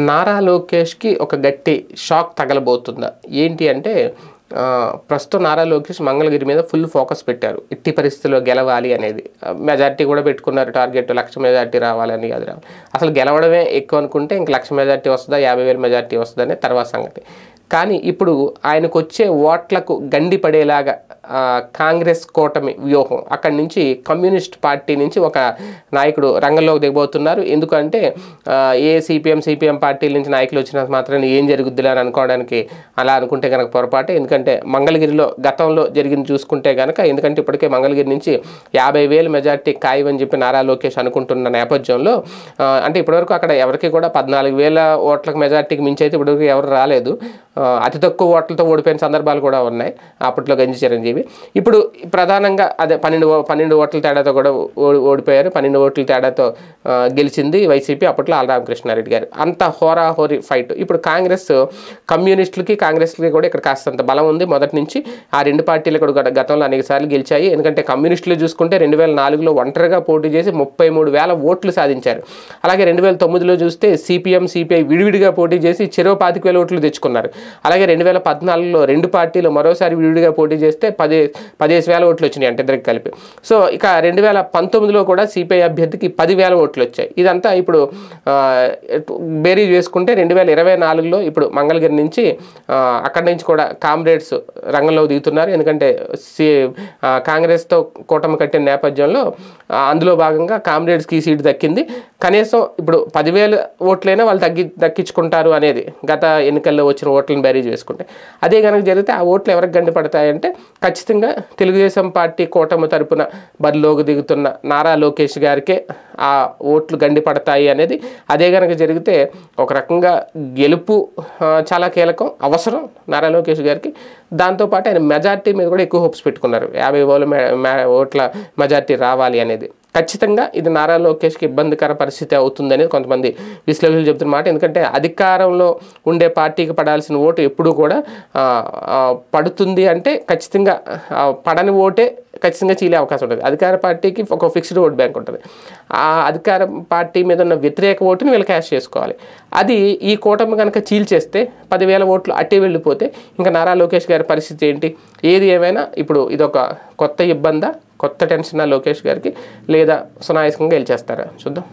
నారా లోకేష్కి ఒక గట్టి షాక్ తగలబోతుందా ఏంటి అంటే ప్రస్తుతం నారా లోకేష్ మంగళగిరి మీద ఫుల్ ఫోకస్ పెట్టారు. ఎట్టి పరిస్థితుల్లో గెలవాలి అనేది. మెజార్టీ కూడా పెట్టుకున్నారు, టార్గెట్ 1,00,000 మెజార్టీ రావాలని. అది అసలు గెలవడమే ఎక్కువ అనుకుంటే ఇంక 1,00,000 మెజార్టీ వస్తుందా 50,000 మెజార్టీ వస్తుందనే తర్వాత సంగతి. కానీ ఇప్పుడు ఆయనకు వచ్చే ఓట్లకు గండి పడేలాగా కాంగ్రెస్ కూటమి వ్యూహం, అక్కడి నుంచి కమ్యూనిస్ట్ పార్టీ నుంచి ఒక నాయకుడు రంగంలోకి దిగబోతున్నారు. ఎందుకంటే సిపిఎం పార్టీల నుంచి నాయకులు వచ్చినంత మాత్రాన్ని ఏం జరుగుద్దిలే అని అనుకోవడానికి అలా అనుకుంటే కనుక పొరపాటే. ఎందుకంటే మంగళగిరిలో గతంలో జరిగింది చూసుకుంటే కనుక, ఎందుకంటే ఇప్పటికే మంగళగిరి నుంచి 50,000 మెజార్టీ ఖాయమని చెప్పి నారా లోకేష్ అనుకుంటున్న నేపథ్యంలో అంటే ఇప్పటివరకు అక్కడ ఎవరికి కూడా 14,000 ఓట్లకు మెజార్టీకి మించి అయితే ఇప్పటివరకు ఎవరు రాలేదు. అతి తక్కువ ఓట్లతో ఓడిపోయిన సందర్భాలు కూడా ఉన్నాయి అప్పట్లో గంజి చిరంజీవి. ఇప్పుడు ప్రధానంగా అదే 12 ఓట్ల తేడాతో కూడా ఓడిపోయారు. 12 ఓట్ల తేడాతో గెలిచింది వైసీపీ, అప్పట్లో ఆల్ రామకృష్ణారెడ్డి గారు. అంత హోరాహోరీ ఫైట్. ఇప్పుడు కమ్యూనిస్టులకి కాంగ్రెస్కి కూడా ఇక్కడ కాస్తంత బలం ఉంది మొదటి నుంచి. ఆ రెండు పార్టీలు కూడా గతంలో అనేక సార్లు గెలిచాయి. ఎందుకంటే కమ్యూనిస్టులు చూసుకుంటే 2004లో ఒంటరిగా పోటీ చేసి 33,000 ఓట్లు సాధించారు. అలాగే 2009లో చూస్తే సిపిఐ విడివిడిగా పోటీ చేసి 25,000 ఓట్లు తెచ్చుకున్నారు. అలాగే 2014లో రెండు పార్టీలు మరోసారి విడివిడిగా పోటీ చేస్తే 15,000 ఓట్లు వచ్చినాయి అంటే ఇద్దరికి కలిపి. సో ఇక 2019లో కూడా సిపిఐ అభ్యర్థికి 10,000 ఓట్లు వచ్చాయి. ఇదంతా ఇప్పుడు బేరీ చేసుకుంటే 2024లో ఇప్పుడు మంగళగిరి నుంచి అక్కడి నుంచి కూడా కామ్రేడ్స్ రంగంలో దిగుతున్నారు. ఎందుకంటే కాంగ్రెస్తో కూటమి కట్టిన నేపథ్యంలో అందులో భాగంగా కామ్రేడ్స్కి ఈ సీటు దక్కింది. కనీసం ఇప్పుడు 10,000 ఓట్లైనా వాళ్ళు దక్కించుకుంటారు అనేది గత ఎన్నికల్లో వచ్చిన ఓట్లను బేరీ చేసుకుంటే. అదే కనుక జరిగితే ఆ ఓట్లు ఎవరికి గండి పడతాయంటే ఖచ్చితంగా తెలుగుదేశం పార్టీ కూటమి తరపున బరిలోకి దిగుతున్న నారా లోకేష్ గారికే ఆ ఓట్లు గండి పడతాయి అనేది. అదే కనుక జరిగితే ఒక రకంగా గెలుపు చాలా కీలకం, అవసరం నారా లోకేష్ గారికి. దాంతోపాటు ఆయన మెజార్టీ మీద కూడా ఎక్కువ హోప్స్ పెట్టుకున్నారు. 50,000 ఓట్ల మెజార్టీ రావాలి అనేది. ఖచ్చితంగా ఇది నారా లోకేష్కి ఇబ్బందికర పరిస్థితి అవుతుందనేది కొంతమంది విశ్లేషకులు చెబుతున్నమాట. ఎందుకంటే అధికారంలో ఉండే పార్టీకి పడాల్సిన ఓటు ఎప్పుడూ కూడా పడుతుంది అంటే ఖచ్చితంగా పడని ఓటే ఖచ్చితంగా చీలే అవకాశం ఉంటుంది. అధికార పార్టీకి ఒక ఫిక్స్డ్ ఓట్ బ్యాంక్ ఉంటుంది. ఆ అధికార పార్టీ మీద ఉన్న వ్యతిరేక ఓటుని వీళ్ళు క్యాష్ చేసుకోవాలి. అది ఈ కూటమి కనుక చీల్చేస్తే 10,000 ఓట్లు అట్టే వెళ్ళిపోతే ఇంకా నారా లోకేష్ గారి పరిస్థితి ఏంటి? ఏది ఏమైనా ఇప్పుడు ఇదొక కొత్త ఇబ్బందా, కొత్త టెన్షనా లోకేష్ గారికి, లేదా సునాయాసంగా గెలిచేస్తారా చూద్దాం.